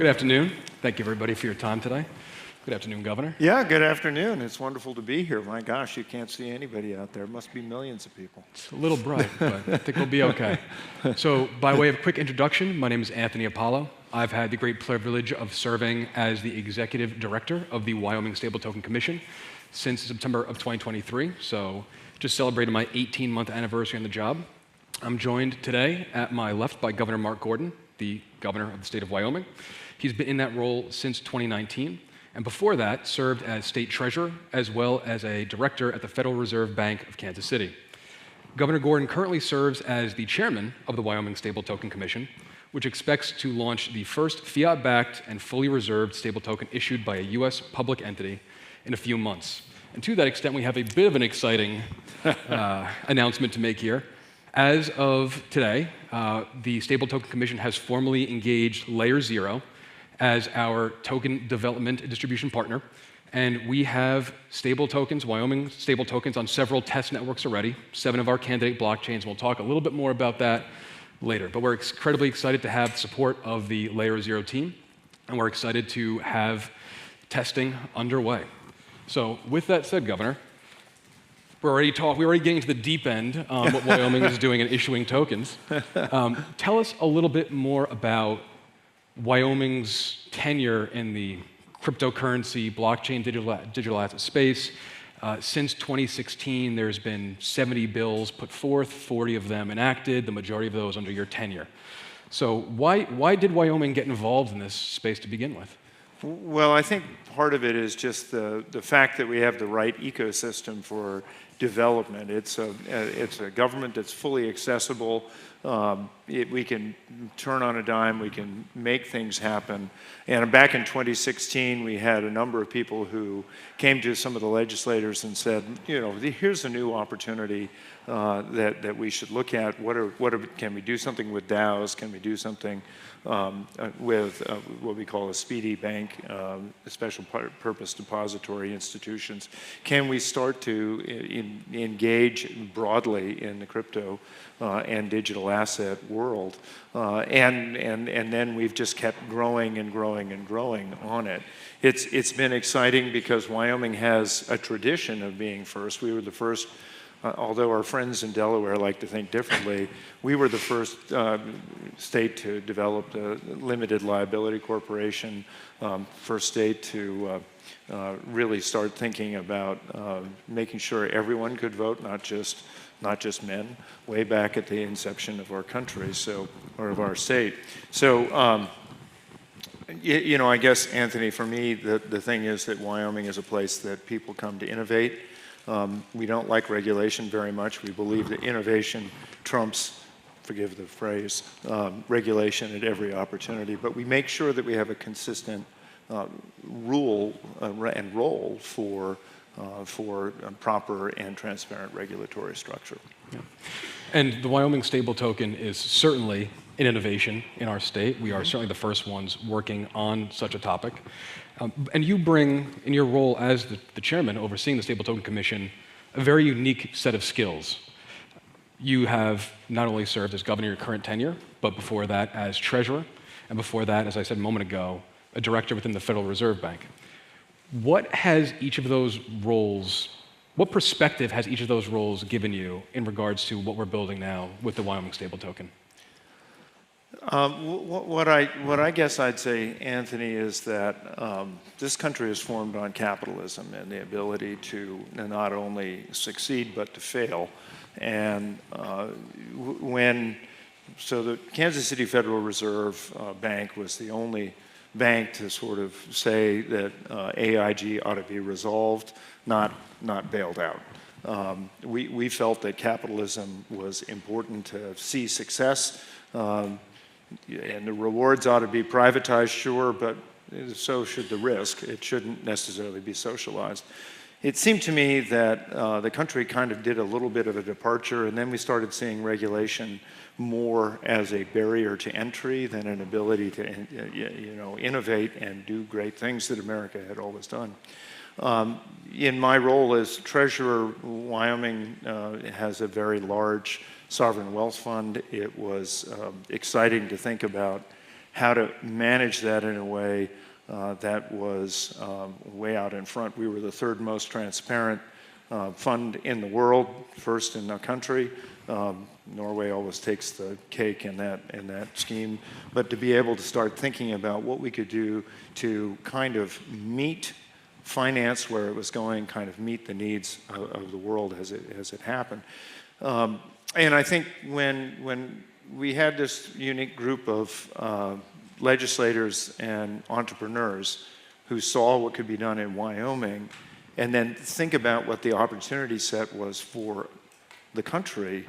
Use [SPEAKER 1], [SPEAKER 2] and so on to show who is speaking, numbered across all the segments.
[SPEAKER 1] Good afternoon. Thank you, everybody, for your time today. Good afternoon, Governor.
[SPEAKER 2] Yeah, good afternoon. It's wonderful to be here. My gosh, you can't see anybody out there. Must be millions of people.
[SPEAKER 1] It's a little bright, but I think we'll be okay. So, by way of a quick introduction, my name is Anthony Apollo. I've had the great privilege of serving as the Executive Director of the Wyoming StableToken Commission since September of 2023, so just celebrated my 18-month anniversary on the job. I'm joined today at my left by Governor Mark Gordon, the Governor of the state of Wyoming. He's been in that role since 2019, and before that served as State Treasurer as well as a Director at the Federal Reserve Bank of Kansas City. Governor Gordon currently serves as the Chairman of the Wyoming StableToken Commission, which expects to launch the first fiat-backed and fully reserved stableToken issued by a U.S. public entity in a few months. And to that extent, we have a bit of an exciting announcement to make here. As of today, the StableToken Commission has formally engaged Layer 0 as our token development and distribution partner, and we have stabletokens, Wyoming stabletokens, on several test networks already, 7 of our candidate blockchains, and we'll talk a little bit more about that later. But we're incredibly excited to have the support of the Layer 0 team, and we're excited to have testing underway. So with that said, Governor, we're already getting to the deep end on what Wyoming is doing in issuing tokens. Tell us a little bit more about Wyoming's tenure in the cryptocurrency, blockchain, digital asset space. Since 2016, there's been 70 bills put forth, 40 of them enacted, the majority of those under your tenure. So why did Wyoming get involved in this space to begin with?
[SPEAKER 2] Well, I think part of it is just the fact that we have the right ecosystem for development. It's a government that's fully accessible. We can turn on a dime, we can make things happen. And back in 2016, we had a number of people who came to some of the legislators and said, you know, here's a new opportunity that we should look at. Can we do something with DAOs? Can we do something with what we call a speedy bank, special purpose depository institutions? Can we start to engage broadly in the crypto and digital asset world? And then we've just kept growing and growing and growing on it. It's been exciting because Wyoming has a tradition of being first. We were the first. Although our friends in Delaware like to think differently, we were the first state to develop the limited liability corporation, first state to really start thinking about making sure everyone could vote, not just men, way back at the inception of our country, or of our state. So, you know, I guess, Anthony, for me, the thing is that Wyoming is a place that people come to innovate. We don't like regulation very much. We believe that innovation trumps, forgive the phrase, regulation at every opportunity. But we make sure that we have a consistent rule and role for proper and transparent regulatory structure.
[SPEAKER 1] Yeah. And the Wyoming StableToken is certainly an innovation in our state. We are certainly the first ones working on such a topic. And you bring, in your role as the chairman overseeing the StableToken Commission, a very unique set of skills. You have not only served as governor your current tenure, but before that as treasurer, and before that, as I said a moment ago, a director within the Federal Reserve Bank. What has each of those roles, what perspective has each of those roles given you in regards to what we're building now with the Wyoming StableToken?
[SPEAKER 2] What I guess I'd say, Anthony, is that this country is formed on capitalism and the ability to not only succeed but to fail. And so the Kansas City Federal Reserve Bank was the only bank to sort of say that AIG ought to be resolved, not bailed out. We felt that capitalism was important to see success. And the rewards ought to be privatized, sure, but so should the risk. It shouldn't necessarily be socialized. It seemed to me that the country kind of did a little bit of a departure, and then we started seeing regulation more as a barrier to entry than an ability to innovate and do great things that America had always done. In my role as treasurer, Wyoming has a very large sovereign wealth fund. It was exciting to think about how to manage that in a way that was way out in front. We were the third most transparent fund in the world, first in the country. Norway always takes the cake in that scheme. But to be able to start thinking about what we could do to kind of meet finance where it was going, kind of meet the needs of the world as it happened. And I think when we had this unique group of legislators and entrepreneurs who saw what could be done in Wyoming, and then think about what the opportunity set was for the country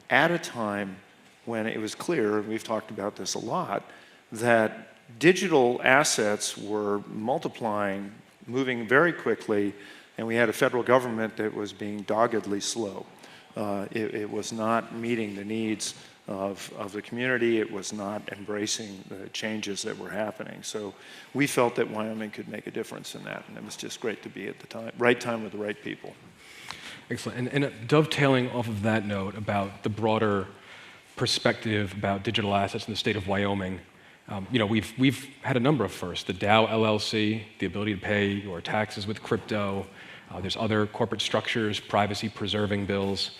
[SPEAKER 2] at a time when it was clear, and we've talked about this a lot, that digital assets were multiplying, moving very quickly, and we had a federal government that was being doggedly slow. It was not meeting the needs of the community. It was not embracing the changes that were happening. So we felt that Wyoming could make a difference in that, and it was just great to be at the right time with the right people.
[SPEAKER 1] Excellent. And dovetailing off of that note about the broader perspective about digital assets in the state of Wyoming, we've had a number of firsts. The Dow LLC, the ability to pay your taxes with crypto. There's other corporate structures, privacy-preserving bills.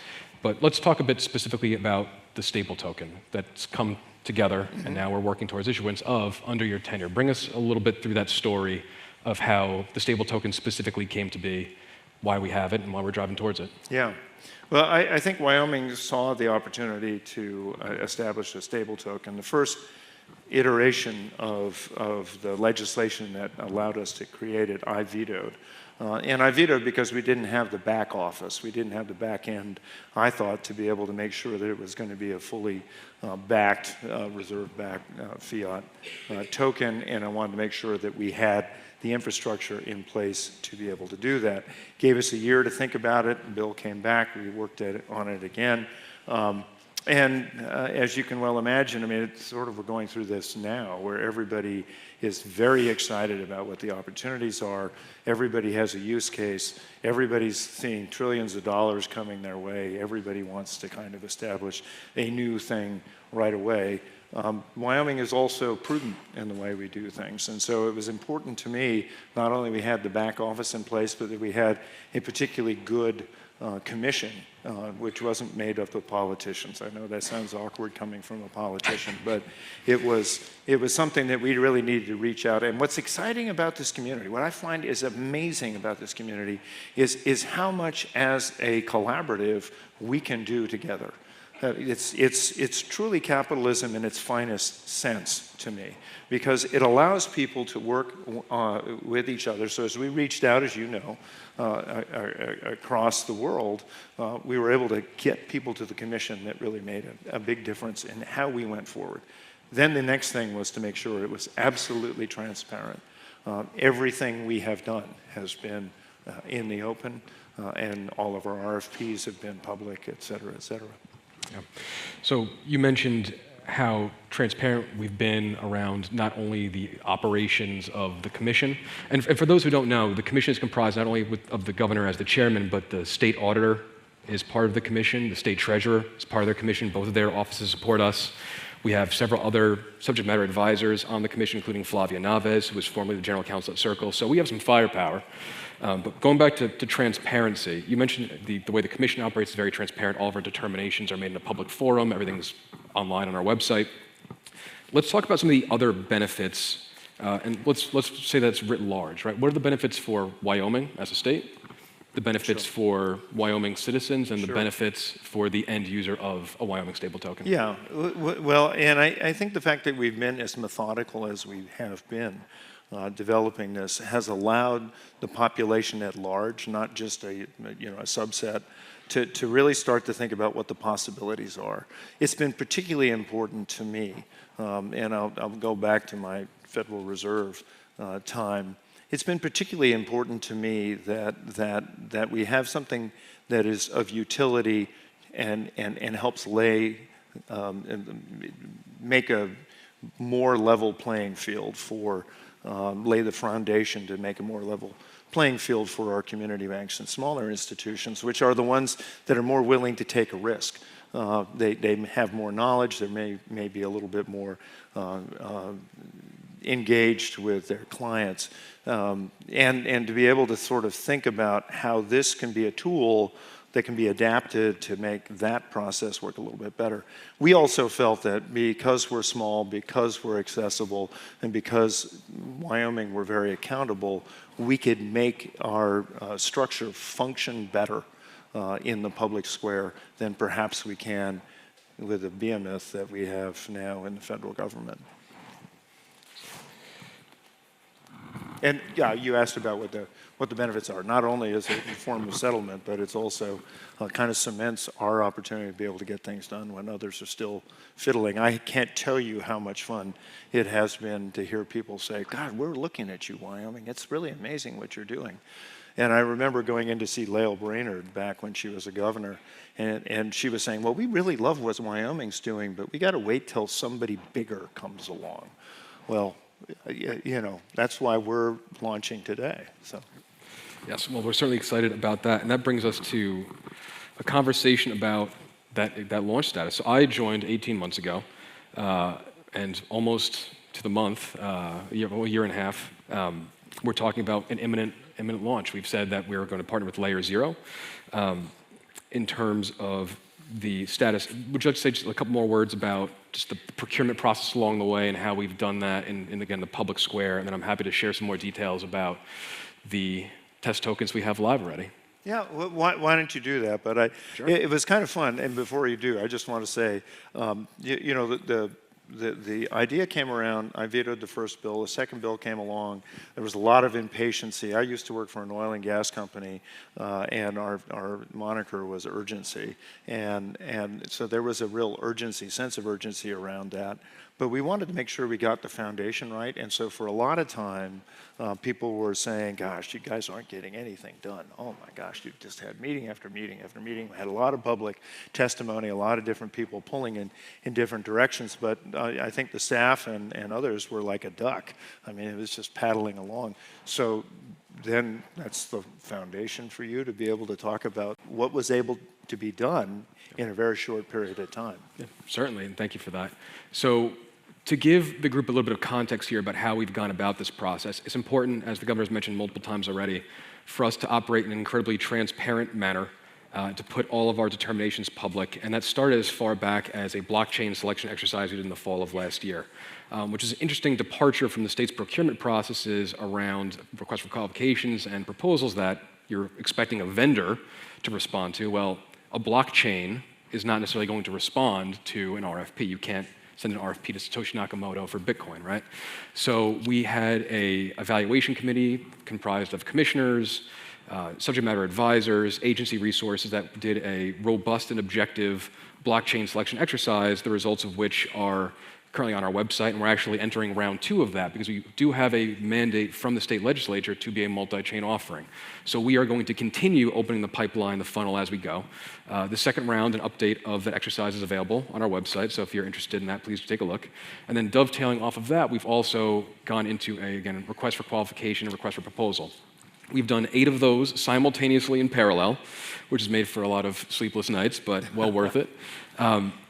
[SPEAKER 1] But let's talk a bit specifically about the StableToken that's come together, and now we're working towards issuance of under your tenure. Bring us a little bit through that story of how the StableToken specifically came to be, why we have it, and why we're driving towards it.
[SPEAKER 2] Yeah. Well, I think Wyoming saw the opportunity to establish a StableToken. The first iteration of the legislation that allowed us to create it, I vetoed. And I vetoed because we didn't have the back office. We didn't have the back end, I thought, to be able to make sure that it was going to be a fully backed, reserve-backed fiat token. And I wanted to make sure that we had the infrastructure in place to be able to do that. Gave us a year to think about it. Bill came back. We worked on it again. As you can well imagine, I mean, it's sort of we're going through this now where everybody is very excited about what the opportunities are. Everybody has a use case. Everybody's seeing trillions of dollars coming their way. Everybody wants to kind of establish a new thing right away. Wyoming is also prudent in the way we do things. And so it was important to me, not only we had the back office in place, but that we had a particularly good commission, which wasn't made up of politicians. I know that sounds awkward coming from a politician, but it was something that we really needed to reach out. And what's exciting about this community, what I find is amazing about this community, is how much as a collaborative we can do together. It's truly capitalism in its finest sense to me, because it allows people to work with each other. So as we reached out, as you know, across the world, we were able to get people to the commission that really made a big difference in how we went forward. Then the next thing was to make sure it was absolutely transparent. Everything we have done has been in the open, and all of our RFPs have been public, et cetera, et cetera.
[SPEAKER 1] Yeah. So you mentioned how transparent we've been around not only the operations of the commission, and for those who don't know, the commission is comprised not only of the governor as the chairman, but the state auditor is part of the commission, the state treasurer is part of their commission. Both of their offices support us. We have several other subject matter advisors on the commission, including Flavia Naves, who was formerly the general counsel at Circle. So we have some firepower. But going back to transparency, you mentioned the way the commission operates is very transparent. All of our determinations are made in a public forum. Everything's online on our website. Let's talk about some of the other benefits, and let's say that's writ large, right? What are the benefits for Wyoming as a state, the benefits for Wyoming citizens, and the benefits for the end user of a Wyoming StableToken?
[SPEAKER 2] Yeah, well, and I think the fact that we've been as methodical as we have been developing this has allowed the population at large, not just a subset, to really start to think about what the possibilities are. It's been particularly important to me, and I'll go back to my Federal Reserve time. It's been particularly important to me that we have something that is of utility and helps make a more level playing field for lay the foundation to make a more level playing field for our community banks and smaller institutions, which are the ones that are more willing to take a risk. They have more knowledge. They may be a little bit more engaged with their clients. And to be able to sort of think about how this can be a tool that can be adapted to make that process work a little bit better. We also felt that because we're small, because we're accessible, and because Wyoming we're very accountable, we could make our structure function better in the public square than perhaps we can with the behemoth that we have now in the federal government. And yeah, you asked about what the benefits are. Not only is it a form of settlement, but it's also kind of cements our opportunity to be able to get things done when others are still fiddling. I can't tell you how much fun it has been to hear people say, God, we're looking at you, Wyoming. It's really amazing what you're doing. And I remember going in to see Lael Brainerd back when she was a governor, and she was saying, well, we really love what Wyoming's doing, but we got to wait till somebody bigger comes along. Well, you know, that's why we're launching today. So,
[SPEAKER 1] yes, well, we're certainly excited about that, and that brings us to a conversation about that launch status. So I joined 18 months ago, and almost to the month, a year and a half, we're talking about an imminent launch. We've said that we're going to partner with Layer Zero in terms of the status. Would you like to say just a couple more words about just the procurement process along the way and how we've done that in again, the public square? And then I'm happy to share some more details about the test tokens we have live already.
[SPEAKER 2] Yeah, why don't you do that? But
[SPEAKER 1] Sure.
[SPEAKER 2] It was kind of fun. And before you do, I just want to say, you know, the idea came around. I vetoed the first bill. The second bill came along. There was a lot of impatience. I used to work for an oil and gas company, and our moniker was urgency. And so there was a real sense of urgency around that. But we wanted to make sure we got the foundation right. And so for a lot of time, people were saying, gosh, you guys aren't getting anything done. Oh my gosh, you've just had meeting after meeting after meeting. We had a lot of public testimony, a lot of different people pulling in different directions. But I think the staff and others were like a duck. I mean, it was just paddling along. So then that's the foundation for you to be able to talk about what was able to be done in a very short period of time.
[SPEAKER 1] Yeah, certainly, and thank you for that. So to give the group a little bit of context here about how we've gone about this process, it's important, as the governor's mentioned multiple times already, for us to operate in an incredibly transparent manner, to put all of our determinations public, and that started as far back as a blockchain selection exercise we did in the fall of last year, which is an interesting departure from the state's procurement processes around requests for qualifications and proposals that you're expecting a vendor to respond to. Well, a blockchain is not necessarily going to respond to an RFP. You can't send an RFP to Satoshi Nakamoto for Bitcoin, right? So we had a evaluation committee comprised of commissioners, subject matter advisors, agency resources that did a robust and objective blockchain selection exercise, the results of which are currently on our website, and we're actually entering round 2 of that because we do have a mandate from the state legislature to be a multi-chain offering. So we are going to continue opening the pipeline, the funnel as we go. The second round, an update of that exercise is available on our website, so if you're interested in that, please take a look. And then dovetailing off of that, we've also gone into a request for qualification and request for proposal. We've done 8 of those simultaneously in parallel, which has made for a lot of sleepless nights, but well worth it.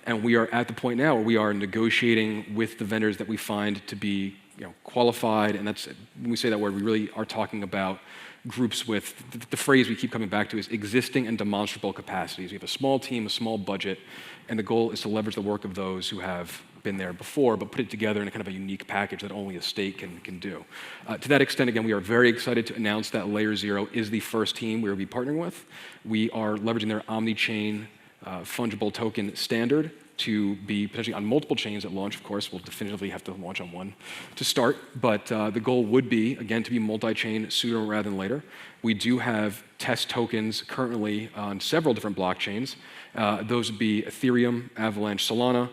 [SPEAKER 1] And we are at the point now where we are negotiating with the vendors that we find to be qualified, and that's, when we say that word, we really are talking about groups with, the phrase we keep coming back to is existing and demonstrable capacities. We have a small team, a small budget, and the goal is to leverage the work of those who have been there before, but put it together in a kind of a unique package that only a state can do. To that extent, again, we are very excited to announce that Layer Zero is the first team we will be partnering with. We are leveraging their omni-chain fungible token standard to be potentially on multiple chains at launch. Of course, we'll definitively have to launch on one to start, but the goal would be, again, to be multi-chain sooner rather than later. We do have test tokens currently on several different blockchains. Those would be Ethereum, Avalanche, Solana,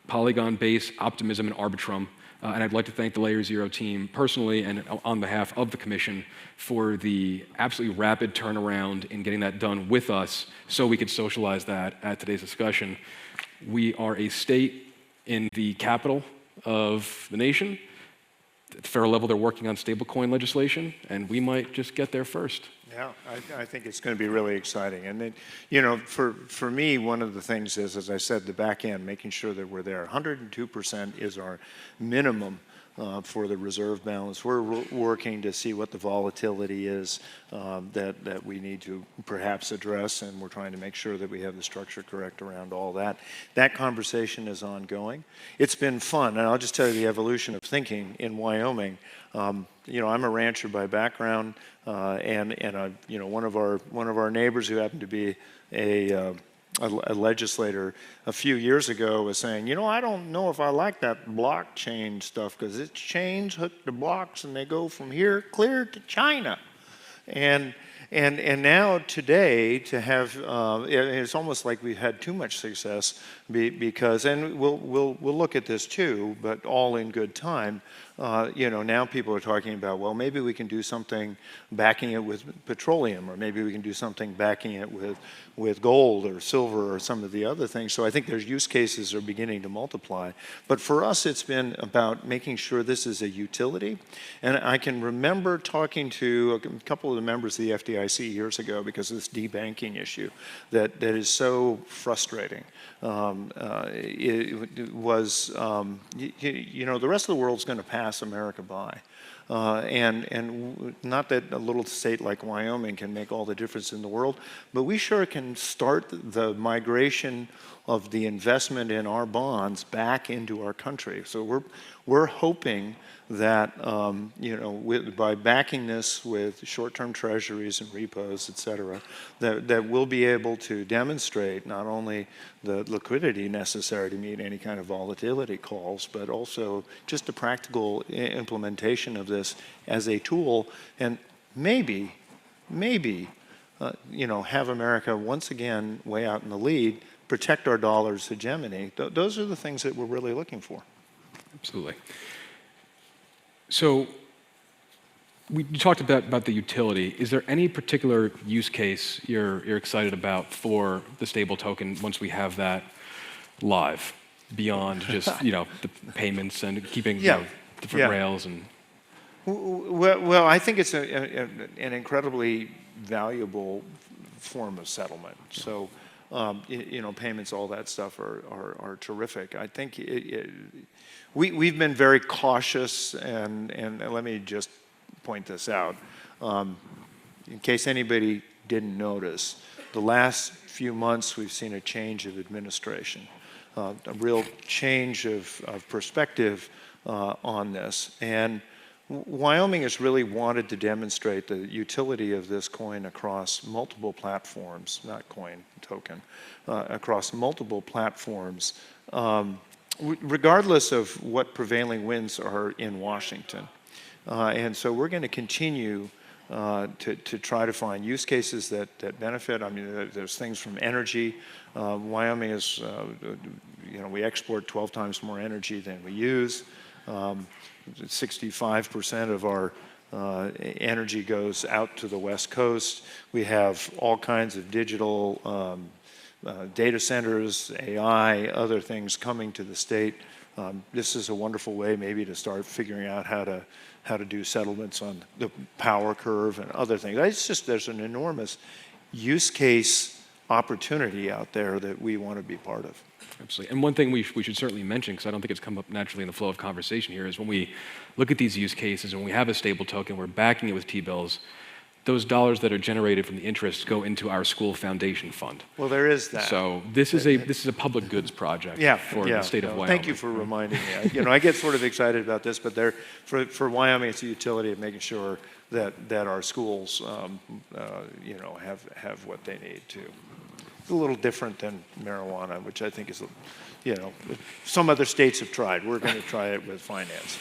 [SPEAKER 1] Polygon, Base, Optimism, and Arbitrum. And I'd like to thank the Layer Zero team personally and on behalf of the commission for the absolutely rapid turnaround in getting that done with us so we could socialize that at today's discussion. We are a state in the capital of the nation. at the federal level, they're working on stablecoin legislation, and we might just get there first.
[SPEAKER 2] Yeah, I think it's going to be really exciting. And then, for me, one of the things is, as I said, the back end, making sure that we're there. 102% is our minimum for the reserve balance. We're working to see what the volatility is that we need to perhaps address, and we're trying to make sure that we have the structure correct around all that. That conversation is ongoing. It's been fun, and I'll just tell you the evolution of thinking in Wyoming. I'm a rancher by background, and one of our neighbors who happened to be a legislator a few years ago was saying, I don't know if I like that blockchain stuff because it's chains hooked to blocks and they go from here clear to China. And now today to have, it's almost like we've had too much success because, and we'll look at this too, but all in good time. Now people are talking about, well, maybe we can do something backing it with petroleum, or maybe we can do something backing it with gold or silver or some of the other things. So I think there's use cases are beginning to multiply. But for us, it's been about making sure this is a utility. And I can remember talking to a couple of the members of the FDIC years ago because of this debanking issue that is so frustrating. It was, the rest of the world's going to pass America by. And not that a little state like Wyoming can make all the difference in the world, but we sure can start the migration of the investment in our bonds back into our country. So we're hoping that by backing this with short-term treasuries and repos, et cetera, that we'll be able to demonstrate not only the liquidity necessary to meet any kind of volatility calls, but also just the practical implementation of this as a tool, and maybe have America once again way out in the lead, protect our dollar's hegemony. Those are the things that we're really looking for.
[SPEAKER 1] Absolutely. So you talked about the utility. Is there any particular use case you're excited about for the stable token once we have that live, beyond just the payments and keeping different rails and?
[SPEAKER 2] Well, I think it's an incredibly valuable form of settlement. So, payments, all that stuff are terrific. I think we've been very cautious, and let me just point this out. In case anybody didn't notice, the last few months we've seen a change of administration, a real change of perspective on this. And Wyoming has really wanted to demonstrate the utility of this coin across multiple platforms, not coin, token, across multiple platforms, regardless of what prevailing winds are in Washington. And so we're going to continue to try to find use cases that benefit. I mean, there's things from energy. Wyoming is, we export 12 times more energy than we use. 65% of our energy goes out to the West Coast. We have all kinds of digital data centers, AI, other things coming to the state. This is a wonderful way maybe to start figuring out how to do settlements on the power curve and other things. It's just there's an enormous use case opportunity out there that we want to be part of.
[SPEAKER 1] Absolutely. And one thing we should certainly mention, because I don't think it's come up naturally in the flow of conversation here, is when we look at these use cases and we have a stable token, we're backing it with T-bills, those dollars that are generated from the interest go into our school foundation fund.
[SPEAKER 2] Well, there is that.
[SPEAKER 1] So this is a public goods project for the state of Wyoming.
[SPEAKER 2] Thank you for reminding me. I get sort of excited about this, but for Wyoming, it's a utility of making sure that our schools, have what they need to. It's a little different than marijuana, which I think is, some other states have tried. We're going to try it with finance.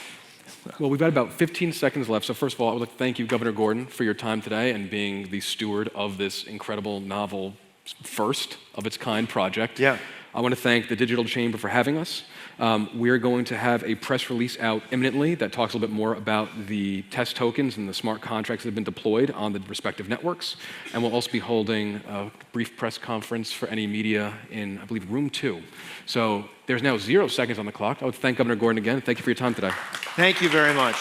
[SPEAKER 1] Well, we've got about 15 seconds left. So first of all, I would like to thank you, Governor Gordon, for your time today and being the steward of this incredible, novel, first of its kind project.
[SPEAKER 2] Yeah.
[SPEAKER 1] I want to thank the Digital Chamber for having us. We're going to have a press release out imminently that talks a little bit more about the test tokens and the smart contracts that have been deployed on the respective networks. And we'll also be holding a brief press conference for any media in, I believe, room 2. So there's now 0 seconds on the clock. I would thank Governor Gordon again. Thank you for your time today.
[SPEAKER 2] Thank you very much.